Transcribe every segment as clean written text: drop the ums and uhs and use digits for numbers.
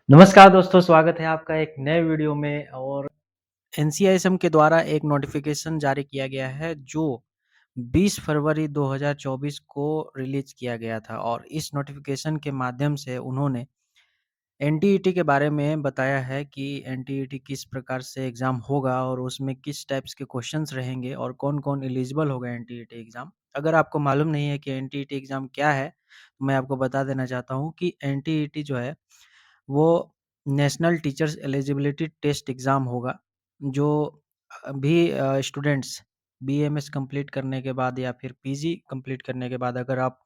नमस्कार दोस्तों, स्वागत है आपका एक नए वीडियो में। और एनसीआईएसएम के द्वारा एक नोटिफिकेशन जारी किया गया है जो 20 फरवरी 2024 को रिलीज़ किया गया था। और इस नोटिफिकेशन के माध्यम से उन्होंने एनटीईटी के बारे में बताया है कि एनटीईटी किस प्रकार से एग्ज़ाम होगा और उसमें किस टाइप्स के क्वेश्चंस रहेंगे और कौन-कौन एलिजिबल होगा एनटीईटी एग्ज़ाम। अगर आपको मालूम नहीं है कि एनटीईटी एग्ज़ाम क्या है, तो मैं आपको बता देना चाहता हूँ कि एनटीईटी जो है वो national teachers eligibility test exam होगा, जो अभी स्टूडेंट्स बीएमएस कंप्लीट करने के बाद या फिर पीजी कंप्लीट करने के बाद अगर आप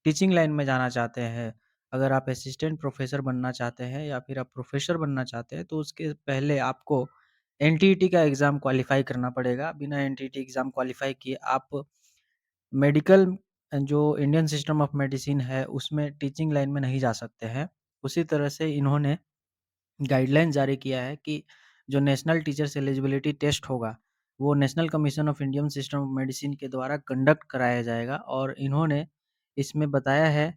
टीचिंग लाइन में जाना चाहते हैं, अगर आप असिस्टेंट प्रोफ़ेसर बनना चाहते हैं या फिर आप प्रोफ़ेसर बनना चाहते हैं, तो उसके पहले आपको एनटीईटी का एग्ज़ाम क्वालीफ़ाई करना पड़ेगा। बिना एनटीईटी एग्ज़ाम क्वालीफ़ाई किए आप मेडिकल जो इंडियन सिस्टम ऑफ मेडिसिन है, उसमें टीचिंग लाइन में नहीं जा सकते हैं। उसी तरह से इन्होंने गाइडलाइन जारी किया है कि जो नेशनल टीचर्स एलिजिबिलिटी टेस्ट होगा, वो national commission of Indian system of medicine के द्वारा कंडक्ट कराया जाएगा। और इन्होंने इसमें बताया है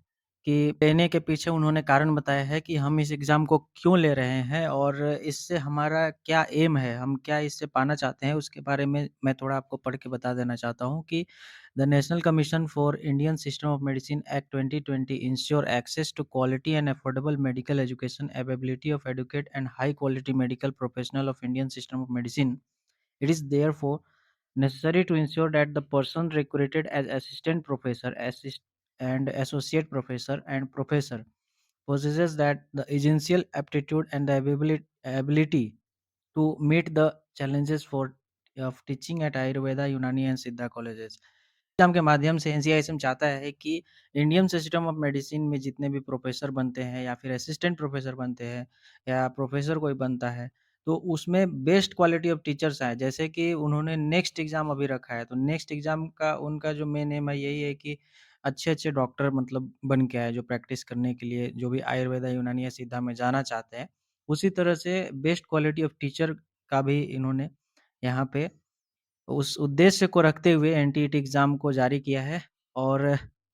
कि लेने के पीछे उन्होंने कारण बताया है कि हम इस एग्ज़ाम को क्यों ले रहे हैं और इससे हमारा क्या एम है, हम क्या इससे पाना चाहते हैं, उसके बारे में मैं थोड़ा आपको पढ़ के बता देना चाहता हूँ कि The National Commission for Indian System of Medicine Act 2020 ensure access to quality and affordable medical education, availability of adequate and high quality medical professional of Indian System of Medicine. It is therefore necessary to ensure that the person recruited as assistant professor, and associate professor and professor possesses that the essential aptitude and the ability to meet the challenges for of teaching at Ayurveda, Unani and Siddha colleges. Exam के माध्यम से NCISM चाहता है कि Indian system of medicine में जितने भी professor बनते हैं या फिर असिस्टेंट प्रोफ़ेसर बनते हैं या प्रोफ़ेसर कोई बनता है, तो उसमें बेस्ट क्वालिटी ऑफ टीचर्स आएँ। जैसे कि उन्होंने नेक्स्ट एग्ज़ाम अभी रखा है, तो नेक्स्ट एग्ज़ाम का उनका जो मेन एम है यही है कि अच्छे-अच्छे डॉक्टर मतलब बन के आएँ, जो प्रैक्टिस करने के लिए जो भी आयुर्वेदा, यूनानी या सिद्धा में जाना चाहते हैं। उसी तरह से बेस्ट क्वालिटी ऑफ टीचर का भी इन्होंने यहाँ पे उस उद्देश्य को रखते हुए एनटीईटी एग्ज़ाम को जारी किया है। और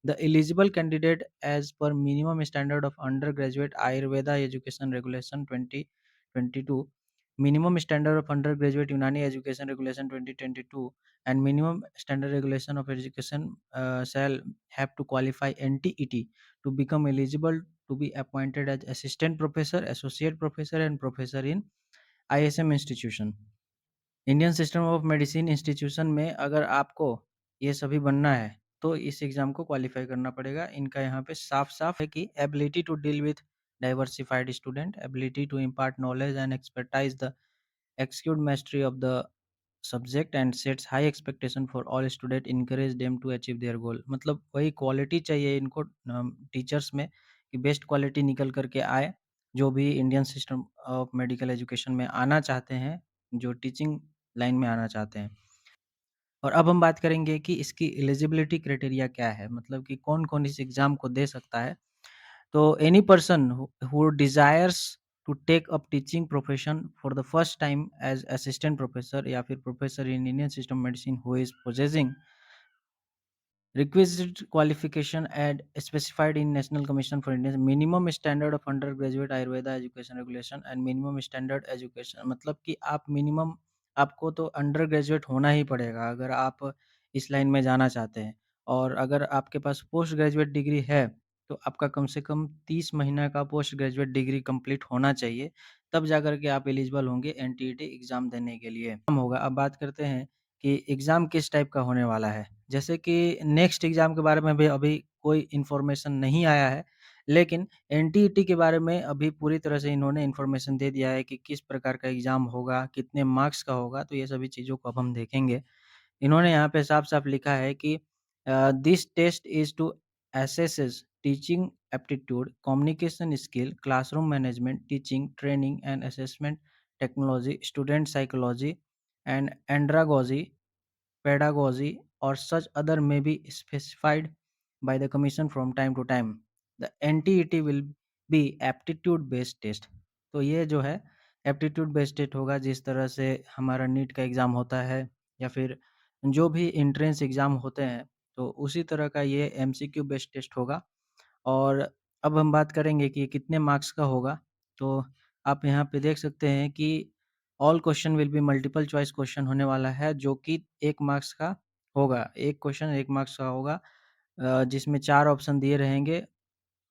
the eligible candidate as per minimum standard of under graduate Ayurveda education regulation 2022, minimum standard of under graduate Unani education regulation 2022 and minimum standard regulation of education shall have to qualify NTET to become eligible to be appointed as assistant professor, associate professor and professor in ISM institution. Indian system of medicine institution में अगर आपको ये सभी बनना है, तो इस exam को क्वालीफ़ाई करना पड़ेगा। इनका यहाँ पे साफ-साफ है कि ability to deal with diversified student, ability to impart knowledge and expertise the execute mastery of the subject and sets high expectation for all student, encourage them to achieve their goal. मतलब वही quality चाहिए इनको teachers में कि best quality निकल कर के आए, जो भी Indian system of medical education में आना चाहते हैं, जो टीचिंग लाइन में आना चाहते हैं। और अब हम बात करेंगे कि इसकी एलिजिबिलिटी क्राइटेरिया क्या है, मतलब कि कौन-कौन इस एग्ज़ाम को दे सकता है। तो any person who desires to take up teaching profession for the first time as assistant professor या फिर professor in Indian system medicine who is possessing requisite qualification and specified in National Commission for Indian minimum standard of undergraduate Ayurveda education regulation and minimum standard education, मतलब कि आप minimum आपको तो under graduate होना ही पड़ेगा अगर आप इस लाइन में जाना चाहते हैं। और अगर आपके पास पोस्ट ग्रेजुएट डिग्री है, तो आपका कम से कम 30 महीना का पोस्ट ग्रेजुएट डिग्री कंप्लीट होना चाहिए, तब जाकर के आप एलिजिबल होंगे एनटीईटी एग्ज़ाम देने के लिए। कम होगा। अब बात करते हैं कि एग्ज़ाम किस टाइप का होने वाला है। जैसे कि नेक्स्ट एग्ज़ाम के बारे में भी अभी कोई इन्फॉर्मेशन नहीं आया है, लेकिन एनटीईटी के बारे में अभी पूरी तरह से इन्होंने इन्फॉर्मेशन दे दिया है कि किस प्रकार का एग्ज़ाम होगा, कितने मार्क्स का होगा, तो ये सभी चीज़ों को अब हम देखेंगे। इन्होंने यहाँ पे साफ-साफ लिखा है कि this test is to assesses teaching aptitude, communication skill, classroom management, teaching, training and assessment technology, student psychology and andragogy, pedagogy or such other may be specified by the commission from time to time. The NTET will be aptitude based test. तो ये जो है aptitude based test होगा, जिस तरह से हमारा NEET का एग्ज़ाम होता है या फिर जो भी एंट्रेंस एग्ज़ाम होते हैं, तो उसी तरह का ये एमसीक्यू बेस्ड टेस्ट होगा। और अब हम बात करेंगे कि कितने मार्क्स का होगा। तो आप यहाँ पे देख सकते हैं कि all question will be multiple choice question होने वाला है, जो कि 1 मार्क्स का होगा। एक क्वेश्चन 1 मार्क्स का होगा, जिसमें 4 ऑप्शन दिए रहेंगे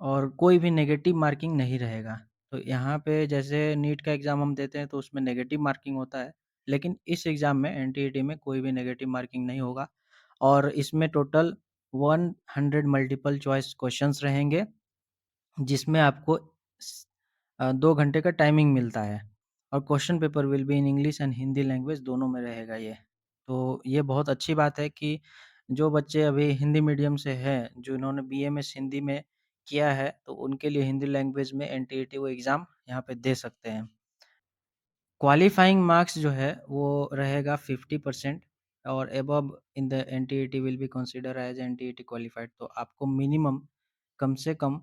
और कोई भी नेगेटिव मार्किंग नहीं रहेगा। तो यहाँ पे जैसे नीट का एग्ज़ाम हम देते हैं तो उसमें नेगेटिव मार्किंग होता है, लेकिन इस एग्ज़ाम में एनटीईटी में कोई भी नेगेटिव मार्किंग नहीं होगा और इसमें टोटल 100 मल्टीपल चॉइस क्वेश्चन्स रहेंगे, जिसमें आपको 2 घंटे का टाइमिंग मिलता है और question paper will be in English and Hindi language दोनों में रहेगा ये। तो ये बहुत अच्छी बात है कि जो बच्चे अभी हिंदी मीडियम से हैं, जो इन्होंने बीएमएस हिंदी में किया है, तो उनके लिए हिंदी लैंग्वेज में एनटीईटी वो एग्ज़ाम यहाँ पे दे सकते हैं। क्वालीफाइंग मार्क्स जो है वो रहेगा 50% और above in the NTET will be consider as NTET qualified. तो आपको मिनिमम कम से कम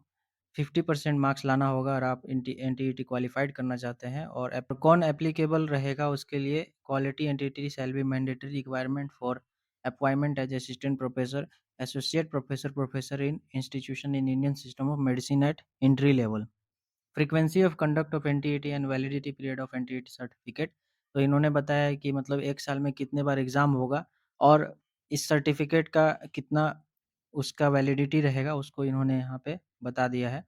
50% मार्क्स लाना होगा अगर आप एनटीईटी क्वालिफाइड करना चाहते हैं। और कौन एप्लीकेबल रहेगा उसके लिए, quality NTET shall be mandatory requirement for appointment as assistant professor, associate professor, professor in institution in Indian system of medicine at entry level. Frequency of conduct of NTET and validity period of NTET certificate. तो इन्होंने बताया है कि मतलब 1 साल में कितने बार exam होगा और इस सर्टिफिकेट का कितना उसका वैलिडिटी रहेगा, उसको इन्होंने यहाँ पे बता दिया है।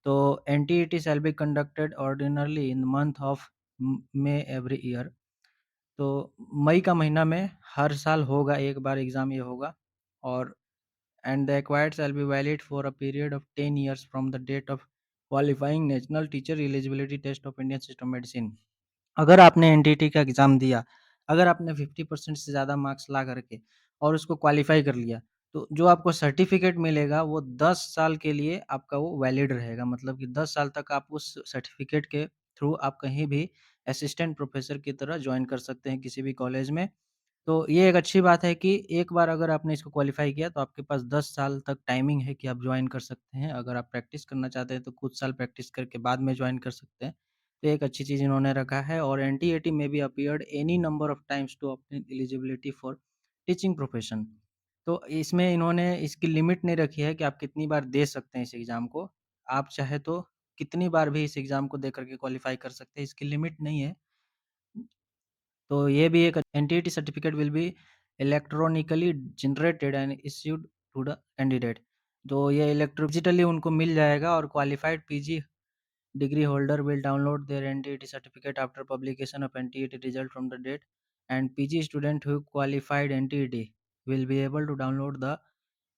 तो NTET shall be conducted ordinarily in month of May every year. तो मई का महीना में हर साल होगा, एक बार एग्ज़ाम ये होगा और and the acquired shall be valid for a period of 10 years from the date of qualifying national teacher eligibility test of Indian system medicine। अगर आपने एनटीटी का एग्ज़ाम दिया, अगर आपने 50% से ज़्यादा मार्क्स ला करके और उसको क्वालीफाई कर लिया, तो जो आपको सर्टिफ़िकेट मिलेगा वो 10 साल के लिए आपका वो वैलिड रहेगा। मतलब कि 10 साल तक आप उस सर्टिफ़िकेट के थ्रू आप कहीं भी असिस्टेंट प्रोफ़ेसर की तरह जॉइन कर सकते हैं किसी भी कॉलेज में। तो ये एक अच्छी बात है कि एक बार अगर आपने इसको क्वालीफाई किया तो आपके पास 10 साल तक टाइमिंग है कि आप जॉइन कर सकते हैं। अगर आप प्रैक्टिस करना चाहते हैं तो कुछ साल प्रैक्टिस करके बाद में जॉइन कर सकते हैं। तो एक अच्छी चीज़ इन्होंने रखा है और एनटीईटी में be appeared any number of times to obtain eligibility for teaching profession. तो इसमें इन्होंने इसकी लिमिट नहीं रखी है कि आप कितनी बार दे सकते हैं इस एग्ज़ाम को। आप चाहे तो कितनी बार भी इस एग्ज़ाम को दे करके क्वालीफाई कर सकते हैं, इसकी लिमिट नहीं है। तो ये भी एक NTT certificate will be electronically generated and issued to the candidate. तो ये डिजिटली उनको मिल जाएगा और qualified PG degree holder will download their NTET certificate after publication of NTET result from the date and PG student who qualified NTET will be able to download the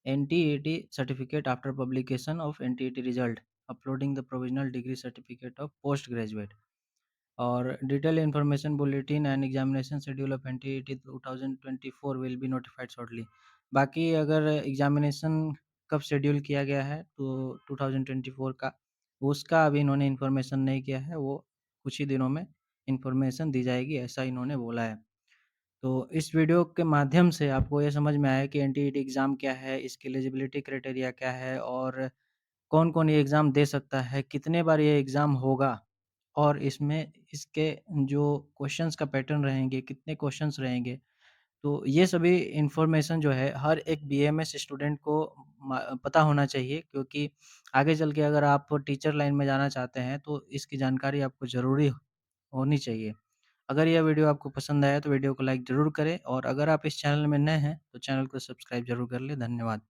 NTET certificate after publication of NTET result uploading the provisional degree certificate of post graduate. और detail information bulletin and examination schedule of NTET 2024 will be notified shortly. बाकी अगर examination कब schedule किया गया है तो 2024 का, उसका अभी इन्होंने इन्फॉर्मेशन नहीं किया है, वो कुछ ही दिनों में इन्फॉर्मेशन दी जाएगी, ऐसा इन्होंने बोला है। तो इस वीडियो के माध्यम से आपको ये समझ में आया कि एनटीईटी एग्ज़ाम क्या है, इसकी एलिजिबिलिटी क्राइटेरिया क्या है और कौन-कौन ये एग्ज़ाम दे सकता है, कितने बार ये एग्ज़ाम होगा और इसमें इसके जो क्वेश्चंस का पैटर्न रहेंगे, कितने क्वेश्चंस रहेंगे। तो ये सभी इन्फॉर्मेशन जो है हर एक बीएमएस स्टूडेंट को पता होना चाहिए, क्योंकि आगे चल के अगर आप टीचर लाइन में जाना चाहते हैं तो इसकी जानकारी आपको ज़रूरी होनी चाहिए। अगर यह वीडियो आपको पसंद आया तो वीडियो को लाइक ज़रूर करें और अगर आप इस चैनल में नए हैं तो चैनल को सब्सक्राइब ज़रूर कर लें। धन्यवाद।